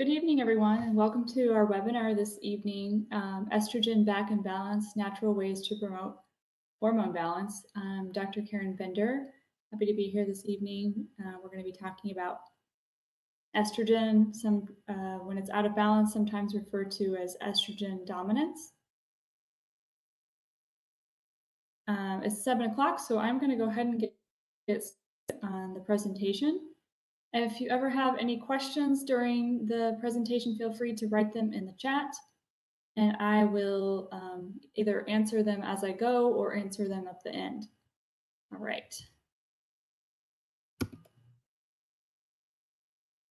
Good evening, everyone, and welcome to our webinar this evening, Estrogen Back in Balance, Natural Ways to Promote Hormone Balance. I'm Dr. Karen Bender. Happy to be here this evening. We're going to be talking about estrogen, when it's out of balance, sometimes referred to as estrogen dominance. It's 7 o'clock, so I'm going to go ahead and get started on the presentation. And if you ever have any questions during the presentation, feel free to write them in the chat, and I will either answer them as I go or answer them at the end. All right.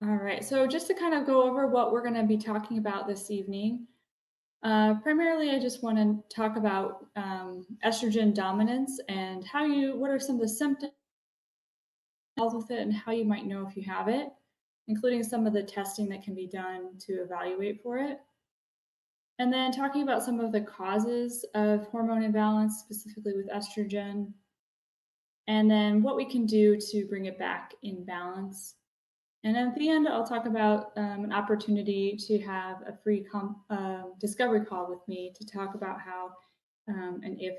All right, so just to kind of go over what we're going to be talking about this evening, primarily I just want to talk about estrogen dominance and what are some of the symptoms with it and how you might know if you have it, including some of the testing that can be done to evaluate for it. And then talking about some of the causes of hormone imbalance, specifically with estrogen, and then what we can do to bring it back in balance. And at the end, I'll talk about an opportunity to have a free discovery call with me to talk about how and if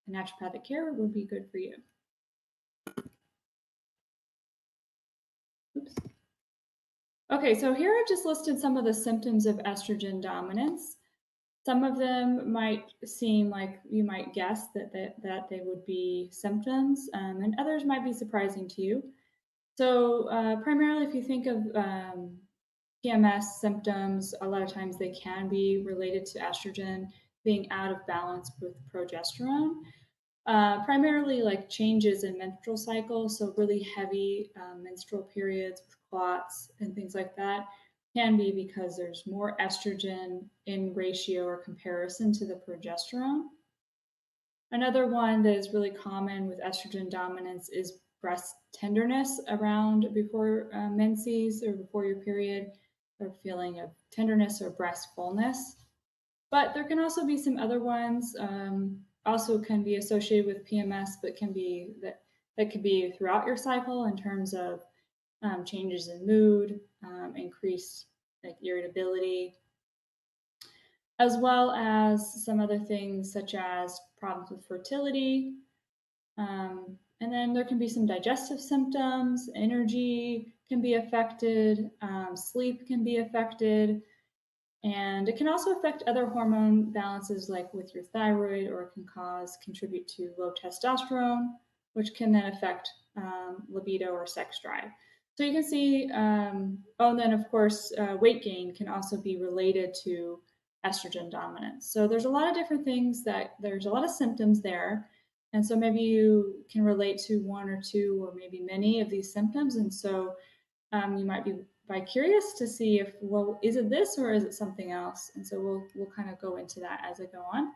naturopathic care would be good for you. Oops. Okay, so here I've just listed some of the symptoms of estrogen dominance. Some of them might seem like you might guess that they would be symptoms, and others might be surprising to you. So primarily, if you think of PMS symptoms, a lot of times they can be related to estrogen being out of balance with progesterone. Primarily like changes in menstrual cycle, so really heavy menstrual periods with clots and things like that can be because there's more estrogen in ratio or comparison to the progesterone. Another one that is really common with estrogen dominance is breast tenderness around before menses or before your period, or feeling of tenderness or breast fullness. But there can also be some other ones, also can be associated with PMS, but can be that could be throughout your cycle in terms of changes in mood, increased like irritability, as well as some other things such as problems with fertility. And then there can be some digestive symptoms, energy can be affected, sleep can be affected, and it can also affect other hormone balances like with your thyroid, or it can contribute to low testosterone, which can then affect libido or sex drive. So you can see, and then of course, weight gain can also be related to estrogen dominance. So there's a lot of different things there's a lot of symptoms there. And so maybe you can relate to one or two or maybe many of these symptoms. And so you might be curious to see if, well, is it this or is it something else? And so we'll kind of go into that as I go on.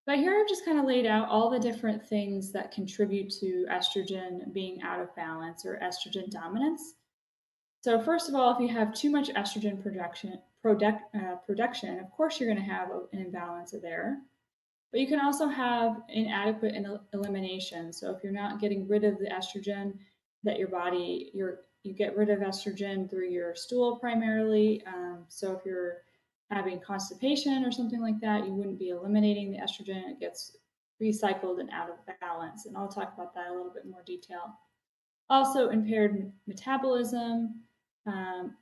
But here I've just kind of laid out all the different things that contribute to estrogen being out of balance or estrogen dominance. So first of all, if you have too much estrogen production, of course you're going to have an imbalance there. But you can also have inadequate elimination. So if you're not getting rid of the estrogen that your body, you get rid of estrogen through your stool primarily. So if you're having constipation or something like that, you wouldn't be eliminating the estrogen. It gets recycled and out of balance. And I'll talk about that in a little bit more detail. Also impaired metabolism,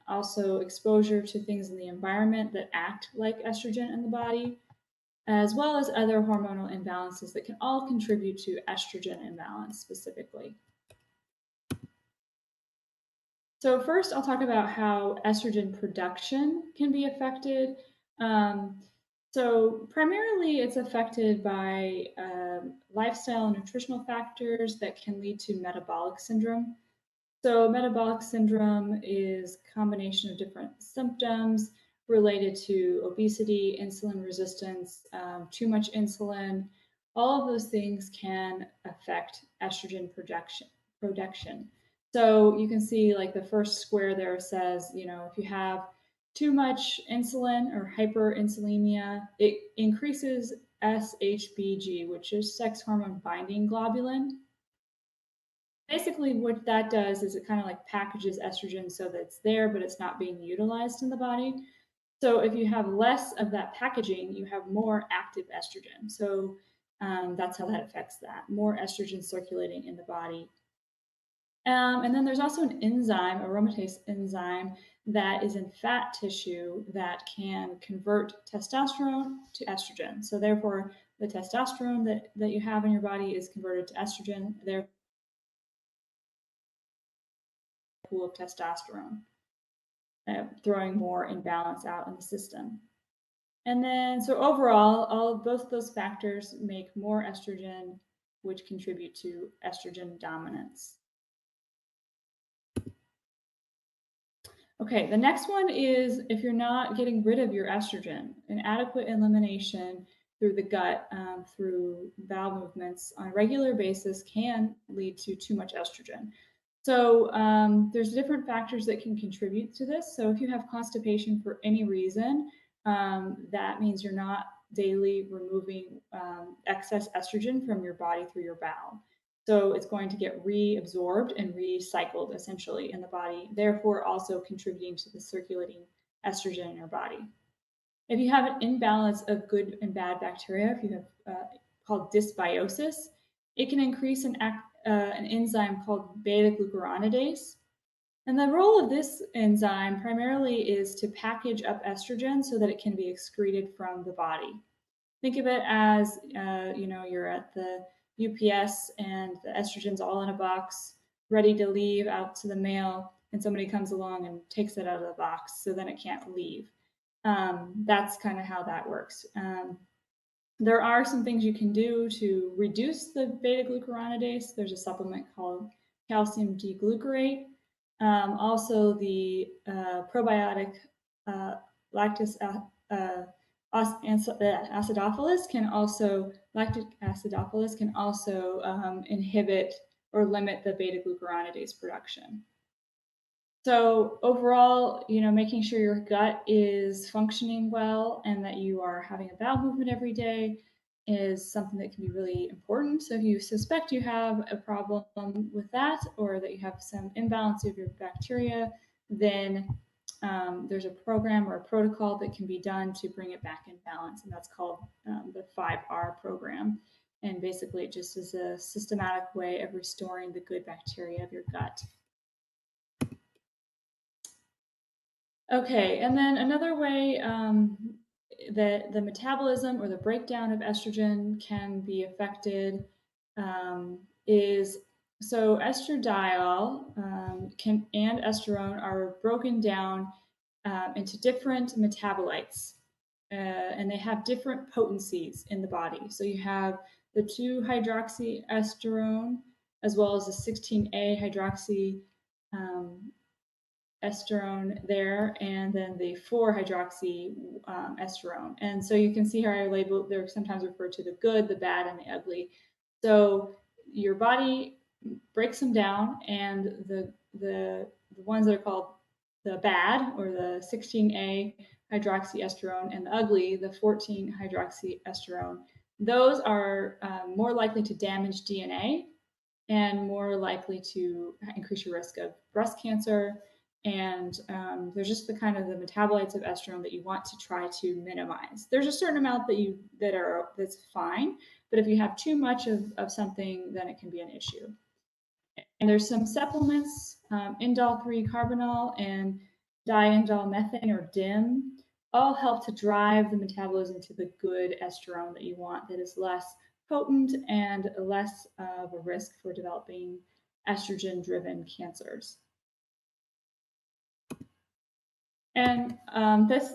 also exposure to things in the environment that act like estrogen in the body, as well as other hormonal imbalances that can all contribute to estrogen imbalance specifically. So first, I'll talk about how estrogen production can be affected. So primarily, it's affected by lifestyle and nutritional factors that can lead to metabolic syndrome. So metabolic syndrome is a combination of different symptoms related to obesity, insulin resistance, too much insulin. All of those things can affect estrogen production. So you can see like the first square there says, if you have too much insulin or hyperinsulinemia, it increases SHBG, which is sex hormone binding globulin. Basically, what that does is it kind of like packages estrogen so that it's there, but it's not being utilized in the body. So if you have less of that packaging, you have more active estrogen. So that's how that affects that. More estrogen circulating in the body. And then there's also an enzyme, aromatase enzyme, that is in fat tissue that can convert testosterone to estrogen. So therefore, the testosterone that you have in your body is converted to estrogen, therefore pool of testosterone, throwing more imbalance out in the system. And then, so overall, all of both those factors make more estrogen, which contribute to estrogen dominance. Okay, the next one is if you're not getting rid of your estrogen, an adequate elimination through the gut, through bowel movements on a regular basis can lead to too much estrogen. So there's different factors that can contribute to this. So if you have constipation for any reason, that means you're not daily removing excess estrogen from your body through your bowel. So it's going to get reabsorbed and recycled essentially in the body, therefore also contributing to the circulating estrogen in your body. If you have an imbalance of good and bad bacteria, if you have called dysbiosis, it can increase an enzyme called beta glucuronidase. And the role of this enzyme primarily is to package up estrogen so that it can be excreted from the body. Think of it as, you're at the UPS and the estrogen's all in a box, ready to leave out to the mail, and somebody comes along and takes it out of the box, so then it can't leave. That's kind of how that works. There are some things you can do to reduce the beta glucuronidase. There's a supplement called calcium D-glucarate. Also, the probiotic lactic acidophilus can also inhibit or limit the beta glucuronidase production. So overall, making sure your gut is functioning well and that you are having a bowel movement every day is something that can be really important. So if you suspect you have a problem with that or that you have some imbalance of your bacteria, then there's a program or a protocol that can be done to bring it back in balance, and that's called the 5R program. And basically, it just is a systematic way of restoring the good bacteria of your gut. Okay, and then another way that the metabolism or the breakdown of estrogen can be affected is so estradiol and estrone are broken down into different metabolites, and they have different potencies in the body. So you have the 2-hydroxyestrone as well as the 16A hydroxy estrone there, and then the 4-hydroxy estrone. And so you can see how I label, they're sometimes referred to the good, the bad, and the ugly. So your body breaks them down, and the ones that are called the bad, or the 16A hydroxyestrone, and the ugly, the 14-hydroxyestrone, those are more likely to damage DNA and more likely to increase your risk of breast cancer. And there's just the kind of the metabolites of estrone that you want to try to minimize. There's a certain amount that's fine, but if you have too much of something, then it can be an issue. And there's some supplements, indole 3-carbinol and diindole methane, or DIM, all help to drive the metabolism to the good estrone that you want, that is less potent and less of a risk for developing estrogen-driven cancers. And this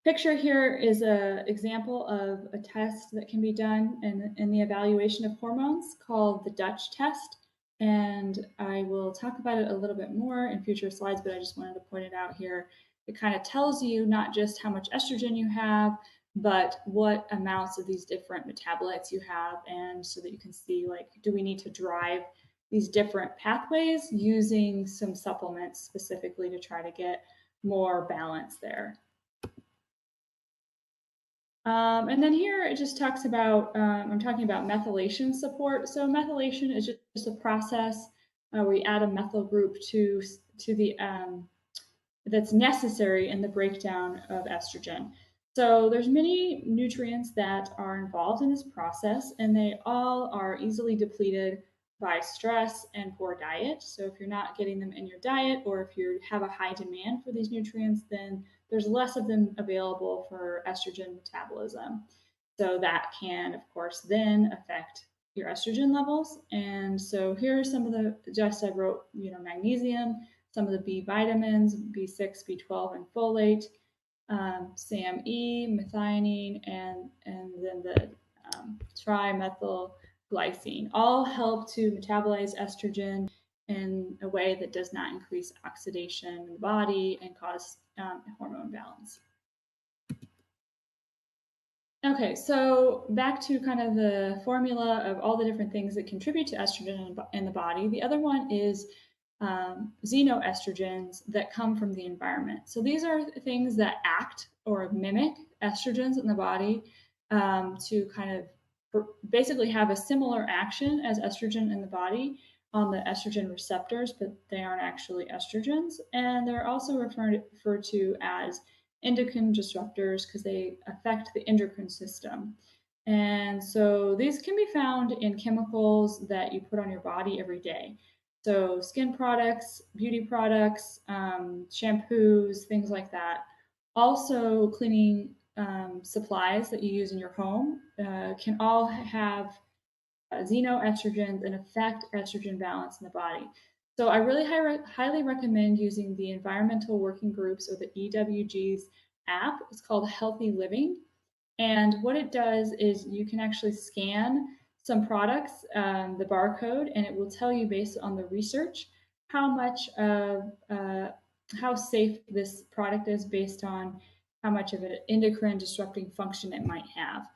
picture here is an example of a test that can be done in the evaluation of hormones called the Dutch test. And I will talk about it a little bit more in future slides, but I just wanted to point it out here. It kind of tells you not just how much estrogen you have, but what amounts of these different metabolites you have, and so that you can see, like, do we need to drive these different pathways using some supplements specifically to try to get more balance there. And then here it just talks about, I'm talking about methylation support. So methylation is just a process where you add a methyl group to the that's necessary in the breakdown of estrogen. So there's many nutrients that are involved in this process, and they all are easily depleted by stress and poor diet. So if you're not getting them in your diet, or if you have a high demand for these nutrients, then there's less of them available for estrogen metabolism. So that can, of course, then affect your estrogen levels. And so here are some of the, just I wrote, magnesium, some of the B vitamins, B6, B12, and folate, SAMe, methionine, and then the trimethylglycine all help to metabolize estrogen in a way that does not increase oxidation in the body and cause hormone balance. Okay, so back to kind of the formula of all the different things that contribute to estrogen in the body. The other one is xenoestrogens that come from the environment. So these are things that act or mimic estrogens in the body to kind of basically have a similar action as estrogen in the body on the estrogen receptors, but they aren't actually estrogens. And they're also referred to as endocrine disruptors because they affect the endocrine system. And so these can be found in chemicals that you put on your body every day. So skin products, beauty products, shampoos, things like that. Also, cleaning supplies that you use in your home can all have xenoestrogens and affect estrogen balance in the body. So I really highly recommend using the Environmental Working Groups or the EWG's app. It's called Healthy Living. And what it does is you can actually scan some products, the barcode, and it will tell you based on the research how much of how safe this product is based on how much of an endocrine disrupting function it might have.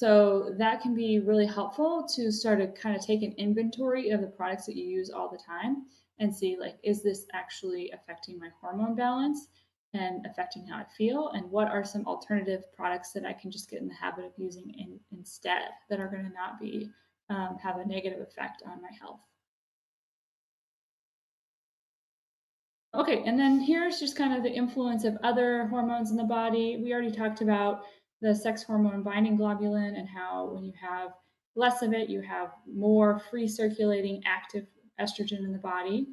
So that can be really helpful to start to kind of take an inventory of the products that you use all the time and see, like, is this actually affecting my hormone balance and affecting how I feel? And what are some alternative products that I can just get in the habit of using instead that are going to not be have a negative effect on my health? Okay, and then here's just kind of the influence of other hormones in the body. We already talked about the sex hormone binding globulin and how when you have less of it, you have more free circulating active estrogen in the body.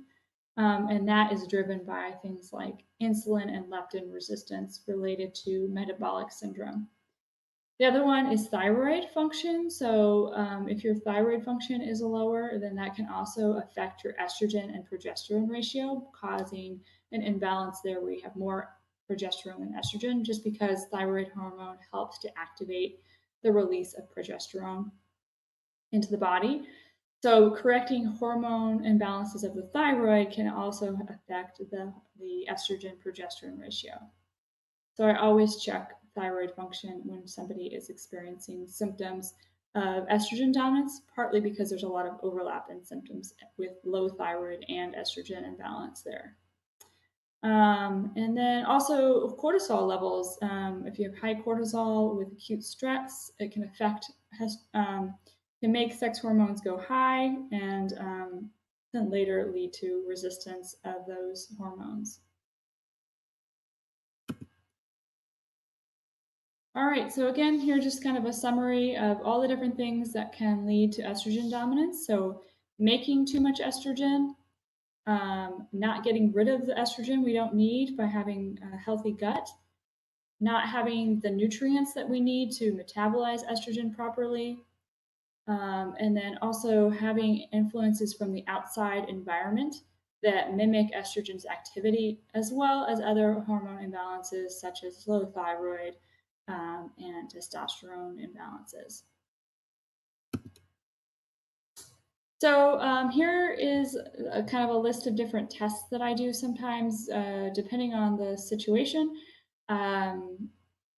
And that is driven by things like insulin and leptin resistance related to metabolic syndrome. The other one is thyroid function. So if your thyroid function is lower, then that can also affect your estrogen and progesterone ratio, causing an imbalance there where you have more progesterone than estrogen, just because thyroid hormone helps to activate the release of progesterone into the body. So correcting hormone imbalances of the thyroid can also affect the estrogen progesterone ratio. So I always check thyroid function when somebody is experiencing symptoms of estrogen dominance, partly because there's a lot of overlap in symptoms with low thyroid and estrogen imbalance there. And then also cortisol levels. If you have high cortisol with acute stress, it can affect, can make sex hormones go high and then later lead to resistance of those hormones. All right, so again, here just kind of a summary of all the different things that can lead to estrogen dominance. So making too much estrogen, not getting rid of the estrogen we don't need by having a healthy gut, not having the nutrients that we need to metabolize estrogen properly, and then also having influences from the outside environment that mimic estrogen's activity, as well as other hormone imbalances such as low thyroid, and testosterone imbalances. So here is a kind of a list of different tests that I do sometimes, depending on the situation,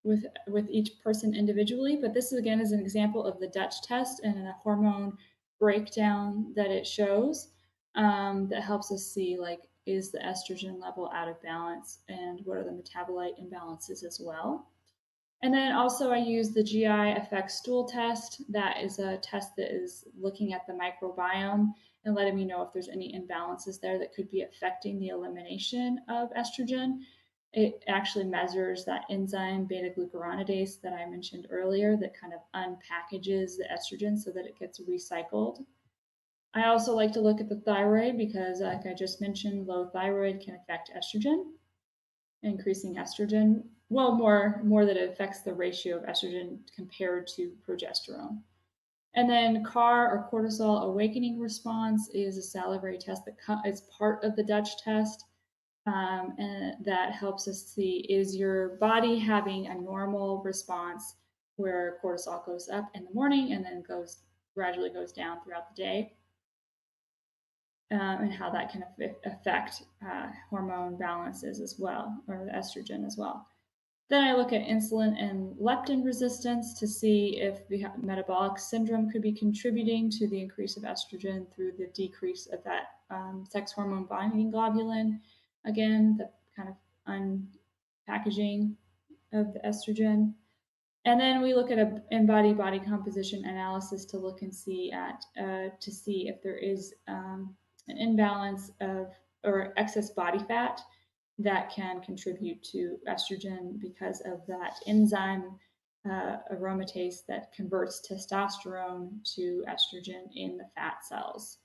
with each person individually. But this again is an example of the Dutch test and a hormone breakdown that it shows that helps us see, like, is the estrogen level out of balance and what are the metabolite imbalances as well. And then also I use the GI effects stool test. That is a test that is looking at the microbiome and letting me know if there's any imbalances there that could be affecting the elimination of estrogen. It actually measures that enzyme beta glucuronidase that I mentioned earlier that kind of unpackages the estrogen so that it gets recycled. I also like to look at the thyroid because, like I just mentioned, low thyroid can affect estrogen, increasing estrogen. Well, more that it affects the ratio of estrogen compared to progesterone. And then CAR or cortisol awakening response is a salivary test that is part of the Dutch test. And that helps us see, is your body having a normal response where cortisol goes up in the morning and then gradually goes down throughout the day, and how that can affect hormone balances as well, or the estrogen as well. Then I look at insulin and leptin resistance to see if the metabolic syndrome could be contributing to the increase of estrogen through the decrease of that sex hormone binding globulin. Again, the kind of unpackaging of the estrogen. And then we look at an in-body body composition analysis to look and see to see if there is an imbalance of or excess body fat that can contribute to estrogen because of that enzyme aromatase that converts testosterone to estrogen in the fat cells.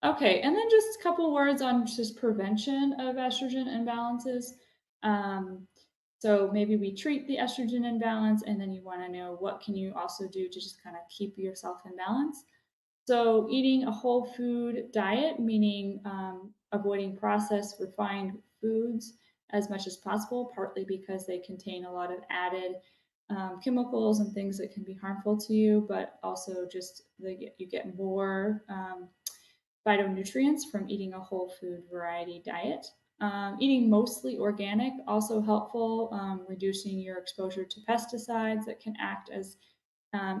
Okay, and then just a couple words on just prevention of estrogen imbalances. So maybe we treat the estrogen imbalance, and then you want to know what can you also do to just kind of keep yourself in balance. So eating a whole food diet, meaning avoiding processed, refined foods as much as possible, partly because they contain a lot of added chemicals and things that can be harmful to you, but also just you get more phytonutrients from eating a whole food variety diet. Eating mostly organic, also helpful, reducing your exposure to pesticides that can act as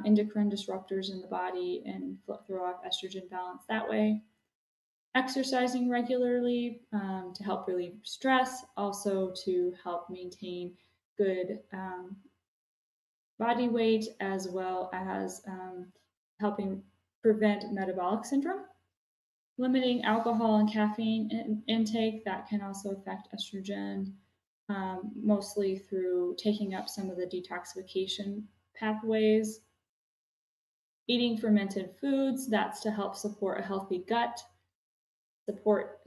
endocrine disruptors in the body and throw off estrogen balance that way. Exercising regularly to help relieve stress, also to help maintain good body weight, as well as helping prevent metabolic syndrome. Limiting alcohol and caffeine intake, that can also affect estrogen, mostly through taking up some of the detoxification pathways. Eating fermented foods, that's to help support a healthy gut,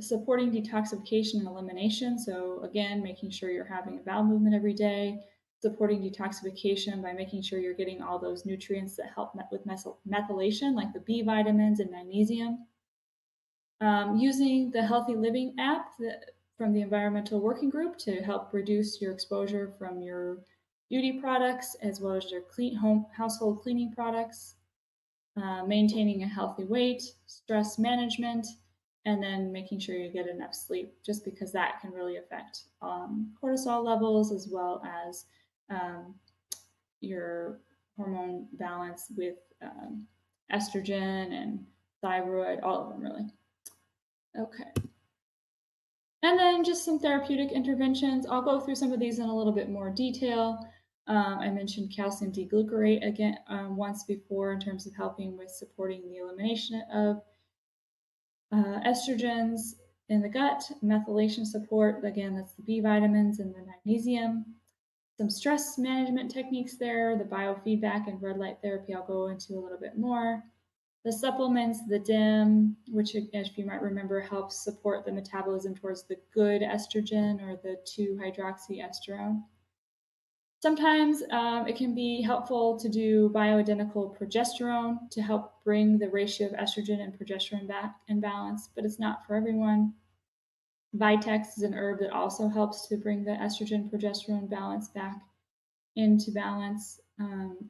supporting detoxification and elimination. So again, making sure you're having a bowel movement every day, supporting detoxification by making sure you're getting all those nutrients that help with methylation, like the B vitamins and magnesium. Using the Healthy Living app from the Environmental Working Group to help reduce your exposure from your beauty products as well as your household cleaning products. Maintaining a healthy weight, stress management, and then making sure you get enough sleep, just because that can really affect cortisol levels as well as your hormone balance with estrogen and thyroid, all of them really. Okay. And then just some therapeutic interventions. I'll go through some of these in a little bit more detail. I mentioned calcium D-glucarate again once before in terms of helping with supporting the elimination of estrogens in the gut. Methylation support, again, that's the B vitamins and the magnesium. Some stress management techniques there, the biofeedback and red light therapy I'll go into a little bit more. The supplements, the DIM, which, as you might remember, helps support the metabolism towards the good estrogen or the 2-hydroxyestrone. Sometimes it can be helpful to do bioidentical progesterone to help bring the ratio of estrogen and progesterone back in balance, but it's not for everyone. Vitex is an herb that also helps to bring the estrogen progesterone balance back into balance.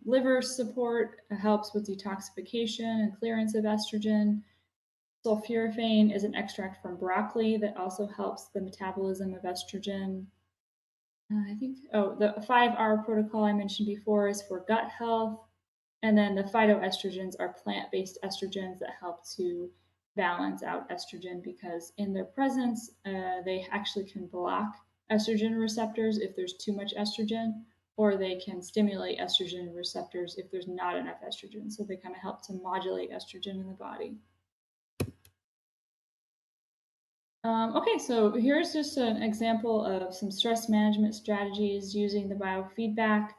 Liver support helps with detoxification and clearance of estrogen. Sulforaphane is an extract from broccoli that also helps the metabolism of estrogen. The 5R protocol I mentioned before is for gut health. And then the phytoestrogens are plant-based estrogens that help to balance out estrogen because in their presence, they actually can block estrogen receptors if there's too much estrogen, or they can stimulate estrogen receptors if there's not enough estrogen. So they kind of help to modulate estrogen in the body. Okay, so here's just an example of some stress management strategies using the biofeedback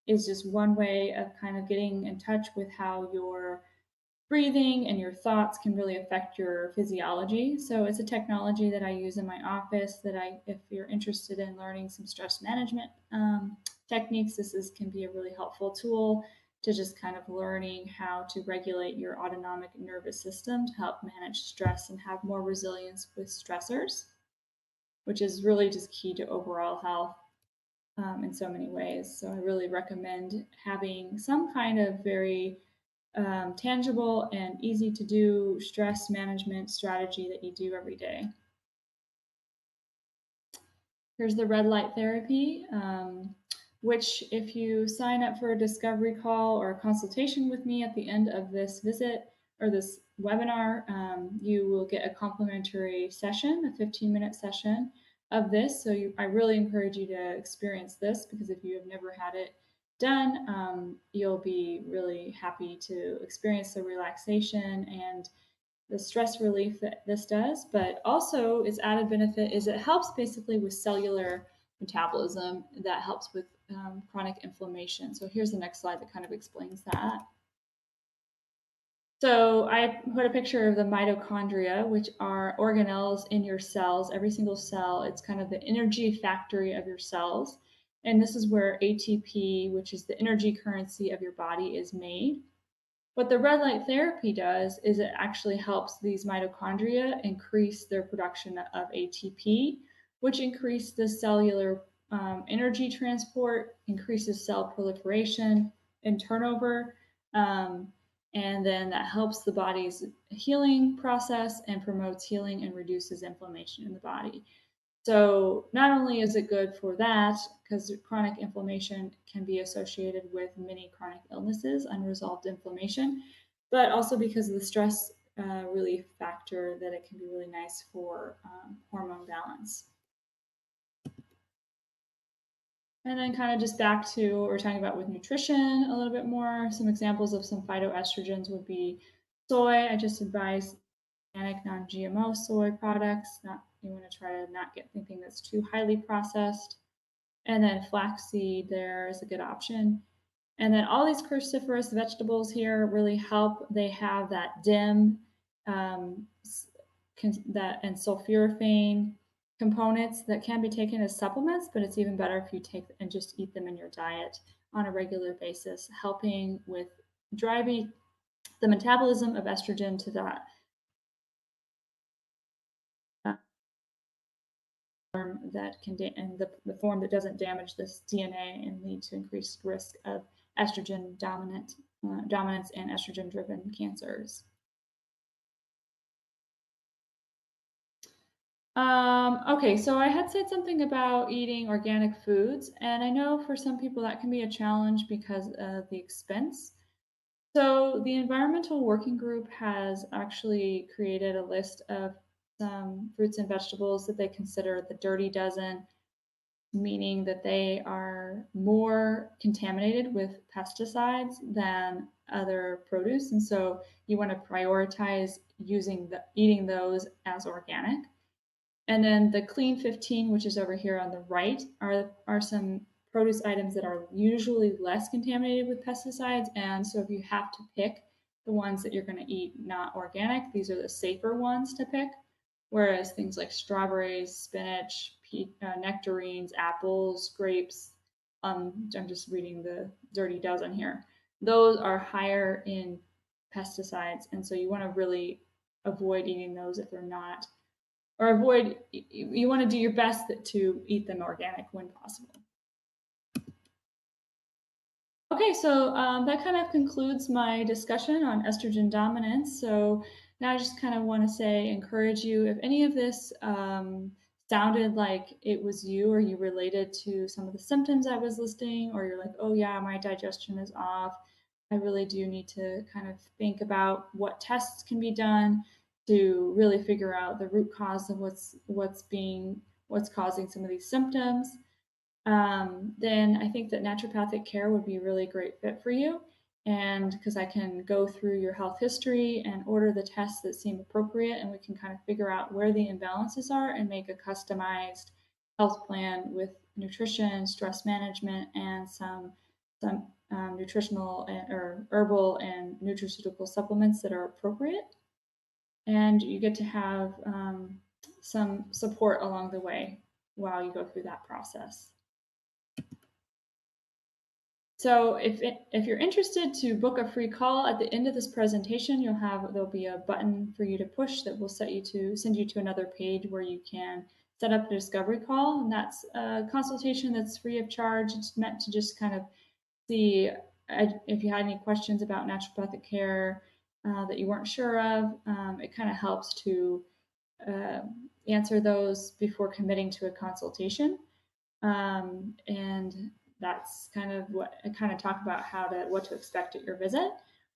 is just one way of kind of getting in touch with how your breathing and your thoughts can really affect your physiology. So it's a technology that I use in my office that if you're interested in learning some stress management techniques, can be a really helpful tool to just kind of learning how to regulate your autonomic nervous system to help manage stress and have more resilience with stressors, which is really just key to overall health in so many ways. So I really recommend having some kind of very tangible and easy to do stress management strategy that you do every day. Here's the red light therapy, which if you sign up for a discovery call or a consultation with me at the end of this visit or this webinar, you will get a complimentary session, a 15-minute session of this. So I really encourage you to experience this because if you have never had it done, you'll be really happy to experience the relaxation and the stress relief that this does, but also its added benefit is it helps basically with cellular metabolism that helps with chronic inflammation. So here's the next slide that kind of explains that. So I put a picture of the mitochondria, which are organelles in your cells, every single cell. It's kind of the energy factory of your cells. And this is where ATP, which is the energy currency of your body, is made. What the red light therapy does is it actually helps these mitochondria increase their production of ATP, which increases the cellular energy transport, increases cell proliferation and turnover, and then that helps the body's healing process and promotes healing and reduces inflammation in the body. So not only is it good for that, because chronic inflammation can be associated with many chronic illnesses, unresolved inflammation, but also because of the stress relief factor that it can be really nice for hormone balance. And then kind of just back to what we're talking about with nutrition a little bit more. Some examples of some phytoestrogens would be soy. I just advise organic, non-GMO soy products. You want to try to not get anything that's too highly processed. And then flaxseed there is a good option. And then all these cruciferous vegetables here really help. They have that DIM and sulforaphane components that can be taken as supplements, but it's even better if you take and just eat them in your diet on a regular basis, helping with driving the metabolism of estrogen to that form that can and the form that doesn't damage this DNA and lead to increased risk of estrogen dominance and estrogen-driven cancers. Okay, so I had said something about eating organic foods, and I know for some people that can be a challenge because of the expense. So the Environmental Working Group has actually created a list of some fruits and vegetables that they consider the dirty dozen, meaning that they are more contaminated with pesticides than other produce. And so you want to prioritize eating those as organic. And then the Clean 15, which is over here on the right, are some produce items that are usually less contaminated with pesticides. And so if you have to pick the ones that you're going to eat not organic, these are the safer ones to pick. Whereas things like strawberries, spinach, nectarines, apples, grapes, I'm just reading the dirty dozen here. Those are higher in pesticides. And so you want to really avoid eating those if they're not, or you want to do your best to eat them organic when possible. Okay, so that kind of concludes my discussion on estrogen dominance. So now I just kind of want to encourage you, if any of this sounded like it was you or you related to some of the symptoms I was listing, or you're like, oh yeah, my digestion is off, I really do need to kind of think about what tests can be done to really figure out the root cause of what's being what's causing some of these symptoms, then I think that naturopathic care would be a really great fit for you. And because I can go through your health history and order the tests that seem appropriate, and we can kind of figure out where the imbalances are and make a customized health plan with nutrition, stress management, and some nutritional or herbal and nutraceutical supplements that are appropriate. And you get to have some support along the way while you go through that process. So if you're interested to book a free call at the end of this presentation, there'll be a button for you to push that will send you to another page where you can set up a discovery call, and that's a consultation that's free of charge. It's meant to just kind of see if you had any questions about naturopathic care that you weren't sure of. It kind of helps to answer those before committing to a consultation. And that's kind of what I kind of talk about what to expect at your visit.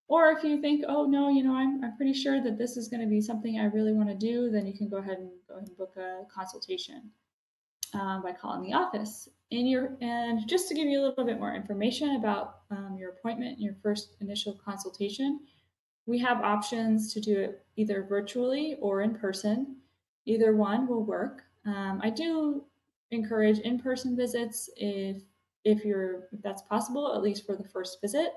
Or if you think, oh no, I'm pretty sure that this is going to be something I really want to do, then you can go ahead and book a consultation by calling the office. And just to give you a little bit more information about your appointment, your first initial consultation, we have options to do it either virtually or in person. Either one will work. I do encourage in-person visits if that's possible, at least for the first visit.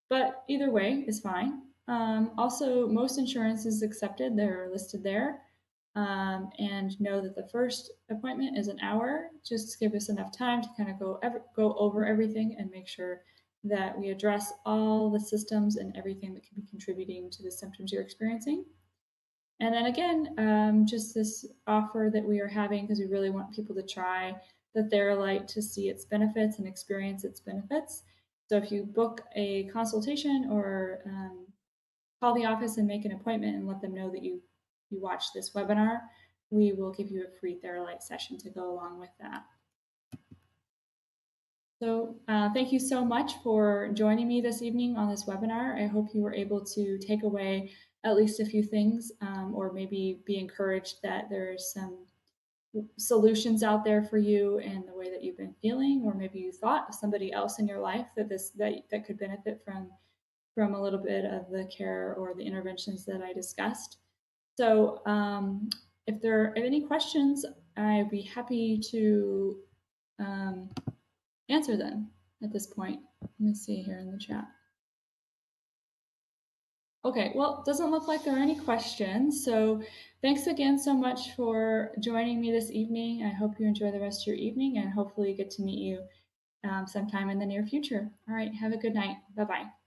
But either way is fine. Also, most insurance is accepted; they're listed there. And know that the first appointment is an hour. Just give us enough time to kind of go over everything and make sure that we address all the systems and everything that can be contributing to the symptoms you're experiencing. And then again, just this offer that we are having because we really want people to try the Theralite to see its benefits and experience its benefits. So if you book a consultation or call the office and make an appointment and let them know that you watch this webinar, we will give you a free Theralite session to go along with that. So thank you so much for joining me this evening on this webinar. I hope you were able to take away at least a few things, or maybe be encouraged that there's some solutions out there for you and the way that you've been feeling, or maybe you thought of somebody else in your life that could benefit from a little bit of the care or the interventions that I discussed. So if there are any questions, I'd be happy to answer them at this point. Let me see here in the chat. Okay, well, it doesn't look like there are any questions. So thanks again so much for joining me this evening. I hope you enjoy the rest of your evening and hopefully get to meet you sometime in the near future. All right, have a good night. Bye-bye.